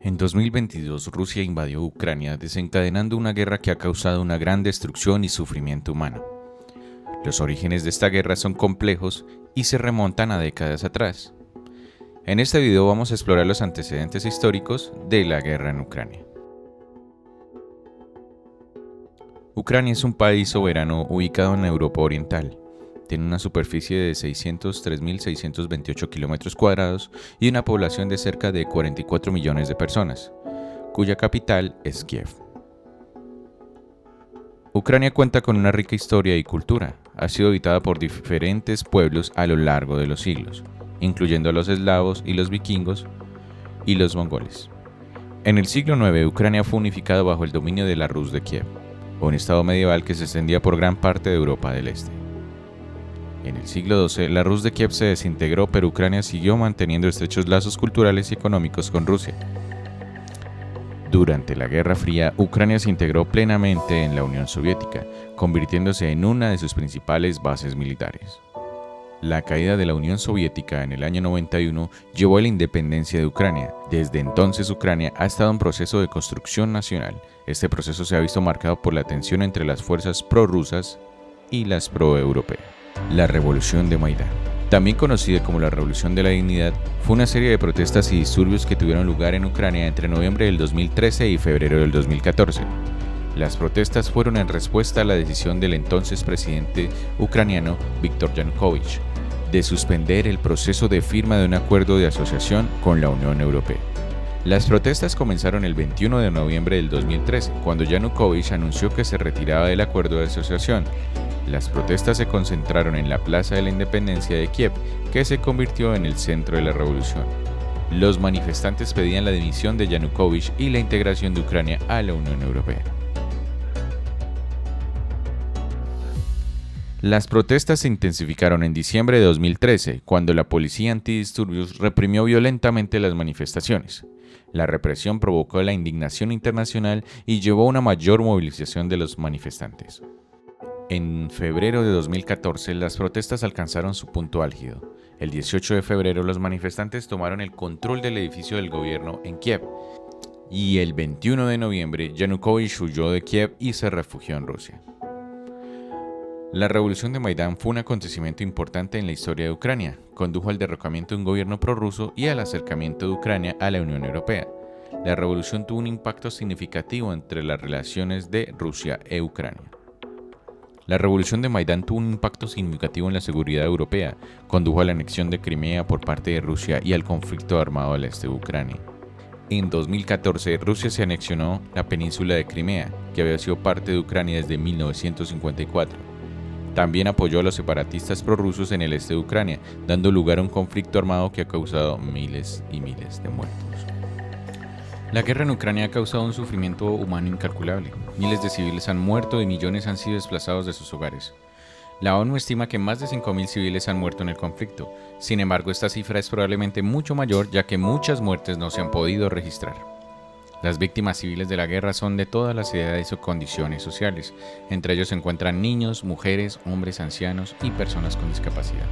En 2022, Rusia invadió Ucrania, desencadenando una guerra que ha causado una gran destrucción y sufrimiento humano. Los orígenes de esta guerra son complejos y se remontan a décadas atrás. En este video vamos a explorar los antecedentes históricos de la guerra en Ucrania. Ucrania es un país soberano ubicado en Europa Oriental. Tiene una superficie de 603.628 kilómetros cuadrados y una población de cerca de 44 millones de personas, cuya capital es Kiev. Ucrania cuenta con una rica historia y cultura. Ha sido habitada por diferentes pueblos a lo largo de los siglos, incluyendo a los eslavos y los vikingos y los mongoles. En el siglo IX, Ucrania fue unificada bajo el dominio de la Rus de Kiev, un estado medieval que se extendía por gran parte de Europa del Este. En el siglo XII, la Rus de Kiev se desintegró, pero Ucrania siguió manteniendo estrechos lazos culturales y económicos con Rusia. Durante la Guerra Fría, Ucrania se integró plenamente en la Unión Soviética, convirtiéndose en una de sus principales bases militares. La caída de la Unión Soviética en el año 91 llevó a la independencia de Ucrania. Desde entonces, Ucrania ha estado en proceso de construcción nacional. Este proceso se ha visto marcado por la tensión entre las fuerzas prorrusas y las proeuropeas. La Revolución de Maidán, también conocida como la Revolución de la Dignidad, fue una serie de protestas y disturbios que tuvieron lugar en Ucrania entre noviembre del 2013 y febrero del 2014. Las protestas fueron en respuesta a la decisión del entonces presidente ucraniano Viktor Yanukovych de suspender el proceso de firma de un acuerdo de asociación con la Unión Europea. Las protestas comenzaron el 21 de noviembre del 2013, cuando Yanukovych anunció que se retiraba del acuerdo de asociación. Las protestas se concentraron en la Plaza de la Independencia de Kiev, que se convirtió en el centro de la revolución. Los manifestantes pedían la dimisión de Yanukovych y la integración de Ucrania a la Unión Europea. Las protestas se intensificaron en diciembre de 2013, cuando la policía antidisturbios reprimió violentamente las manifestaciones. La represión provocó la indignación internacional y llevó a una mayor movilización de los manifestantes. En febrero de 2014, las protestas alcanzaron su punto álgido. El 18 de febrero, los manifestantes tomaron el control del edificio del gobierno en Kiev. Y el 21 de noviembre, Yanukovych huyó de Kiev y se refugió en Rusia. La Revolución de Maidán fue un acontecimiento importante en la historia de Ucrania. Condujo al derrocamiento de un gobierno prorruso y al acercamiento de Ucrania a la Unión Europea. La revolución tuvo un impacto significativo entre las relaciones de Rusia e Ucrania. La Revolución de Maidán tuvo un impacto significativo en la seguridad europea, condujo a la anexión de Crimea por parte de Rusia y al conflicto armado al este de Ucrania. En 2014, Rusia se anexionó la península de Crimea, que había sido parte de Ucrania desde 1954. También apoyó a los separatistas prorrusos en el este de Ucrania, dando lugar a un conflicto armado que ha causado miles y miles de muertos. La guerra en Ucrania ha causado un sufrimiento humano incalculable. Miles de civiles han muerto y millones han sido desplazados de sus hogares. La ONU estima que más de 5.000 civiles han muerto en el conflicto. Sin embargo, esta cifra es probablemente mucho mayor, ya que muchas muertes no se han podido registrar. Las víctimas civiles de la guerra son de todas las edades o condiciones sociales. Entre ellos se encuentran niños, mujeres, hombres, ancianos y personas con discapacidad.